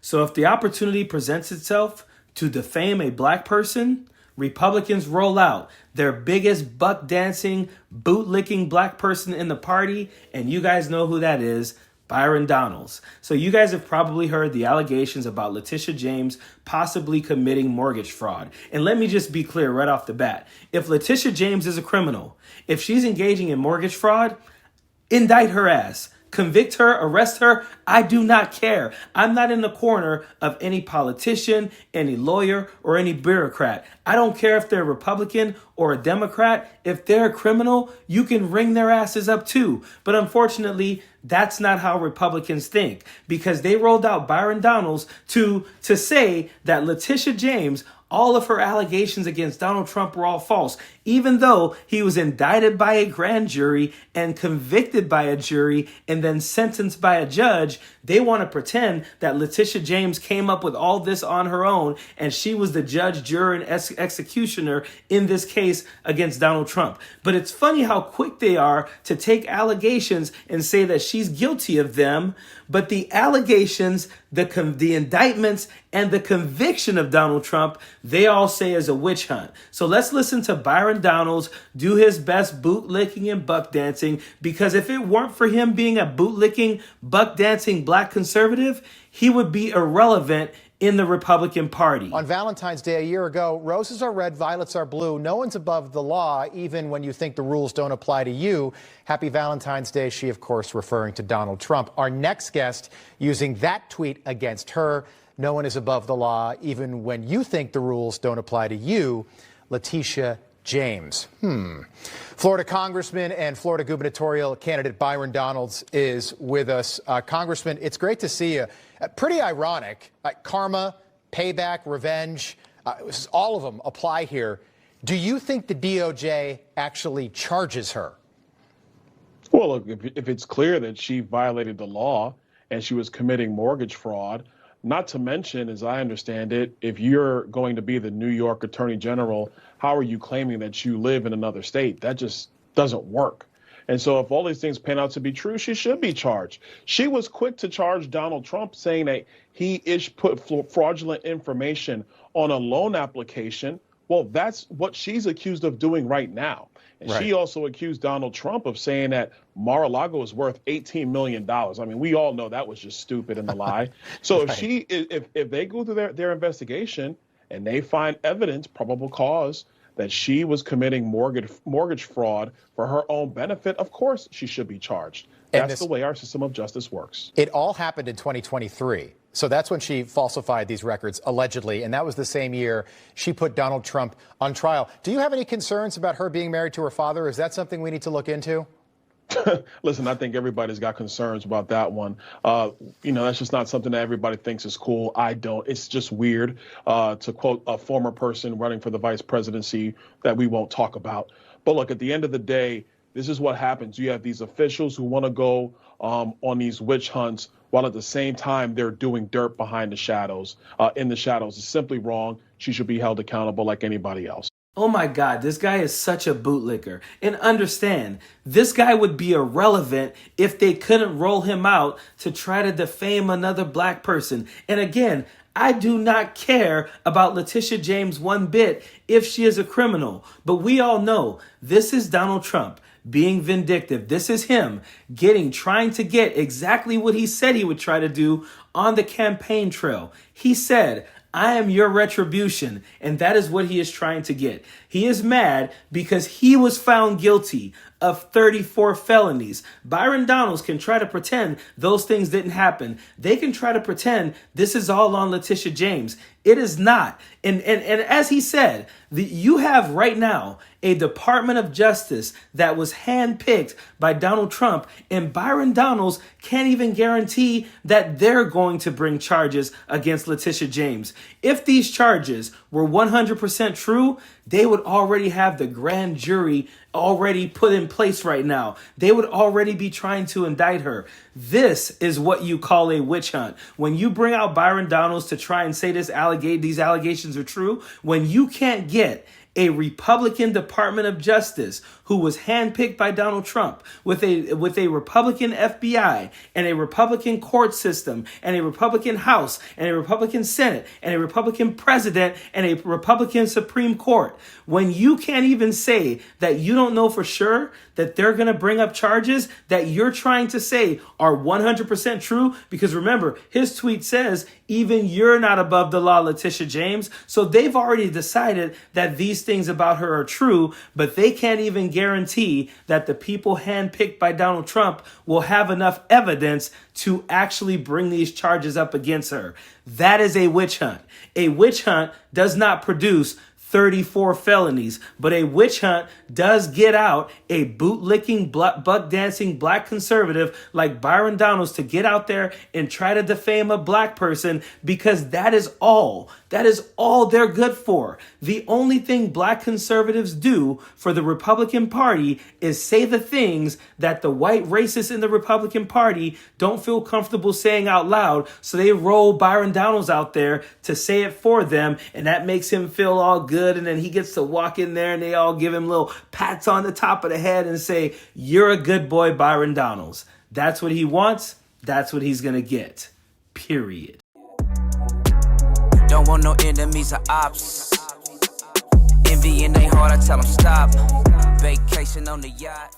So if the opportunity presents itself to defame a black person, Republicans roll out their biggest buck dancing, boot licking black person in the party, and you guys know who that is. Byron Donalds. So you guys have probably heard the allegations about Letitia James possibly committing mortgage fraud. And let me just be clear right off the bat. If Letitia James is a criminal, if she's engaging in mortgage fraud, indict her ass. Convict her, arrest her. I do not care. I'm not in the corner of any politician, any lawyer, or any bureaucrat. I don't care if they're a Republican or a Democrat. If they're a criminal, you can ring their asses up too. But unfortunately, that's not how Republicans think, because they rolled out Byron Donalds to say that Letitia James, all of her allegations against Donald Trump were all false, even though he was indicted by a grand jury and convicted by a jury and then sentenced by a judge. They want to pretend that Letitia James came up with all this on her own and she was the judge, juror, and executioner in this case against Donald Trump. But it's funny how quick they are to take allegations and say that she's guilty of them. But the allegations, the indictments, and the conviction of Donald Trump, they all say is a witch hunt. So let's listen to Byron Donalds do his best bootlicking and buck dancing, because if it weren't for him being a bootlicking, buck dancing black conservative, he would be irrelevant in the Republican Party. On Valentine's Day a year ago, roses are red, violets are blue. No one's above the law, even when you think the rules don't apply to you. Happy Valentine's Day. She, of course, referring to Donald Trump. Our next guest using that tweet against her. No one is above the law, even when you think the rules don't apply to you. Letitia James. Florida Congressman and Florida gubernatorial candidate Byron Donalds is with us. Congressman, it's great to see you. Pretty ironic. Karma, payback, revenge, all of them apply here. Do you think the DOJ actually charges her? Well, look, if it's clear that she violated the law and she was committing mortgage fraud, not to mention, as I understand it, if you're going to be the New York Attorney General, how are you claiming that you live in another state? That just doesn't work. And so if all these things pan out to be true, she should be charged. She was quick to charge Donald Trump, saying that he put fraudulent information on a loan application. Well, that's what she's accused of doing right now. And She also accused Donald Trump of saying that Mar-a-Lago is worth $18 million. I mean, we all know that was just stupid and a lie. So if they go through their investigation and they find evidence, probable cause, that she was committing mortgage fraud for her own benefit, of course she should be charged. That's the way our system of justice works. It all happened in 2023. So that's when she falsified these records, allegedly, and that was the same year she put Donald Trump on trial. Do you have any concerns about her being married to her father? Is that something we need to look into? Listen, I think everybody's got concerns about that one. That's just not something that everybody thinks is cool. I don't. It's just weird, to quote a former person running for the vice presidency that we won't talk about. But look, at the end of the day, this is what happens. You have these officials who want to go on these witch hunts, while at the same time they're doing dirt behind the shadows, in the shadows. It's simply wrong. She should be held accountable like anybody else. Oh my God, this guy is such a bootlicker. And understand, this guy would be irrelevant if they couldn't roll him out to try to defame another black person. And again, I do not care about Letitia James one bit if she is a criminal. But we all know this is Donald Trump being vindictive. This is him trying to get exactly what he said he would try to do on the campaign trail. He said, I am your retribution. And that is what he is trying to get. He is mad because he was found guilty of 34 felonies. Byron Donalds can try to pretend those things didn't happen. They can try to pretend this is all on Letitia James. It is not. And as he said, you have right now a Department of Justice that was handpicked by Donald Trump, and Byron Donalds can't even guarantee that they're going to bring charges against Letitia James. If these charges were 100% true, they would already have the grand jury already put in place right now. They would already be trying to indict her. This is what you call a witch hunt. When you bring out Byron Donalds to try and say these allegations are true, when you can't get a Republican Department of Justice who was handpicked by Donald Trump with a Republican FBI and a Republican court system and a Republican House and a Republican Senate and a Republican president and a Republican Supreme Court, when you can't even say that you don't know for sure that they're going to bring up charges that you're trying to say are 100% true, because remember, his tweet says, even you're not above the law, Letitia James. So they've already decided that these things about her are true, but they can't even guarantee that the people handpicked by Donald Trump will have enough evidence to actually bring these charges up against her. That is a witch hunt. A witch hunt does not produce 34 felonies, but a witch hunt does get out a bootlicking, buck dancing black conservative like Byron Donalds to get out there and try to defame a black person, because that is all they're good for. The only thing black conservatives do for the Republican Party is say the things that the white racists in the Republican Party don't feel comfortable saying out loud. So they roll Byron Donalds out there to say it for them, and that makes him feel all good. And then he gets to walk in there and they all give him little pats on the top of the head and say, "You're a good boy, Byron Donalds." That's what he wants. That's what he's going to get. Period. Don't want no enemies or ops. Envy in their heart, I tell them stop. Vacation on the yacht.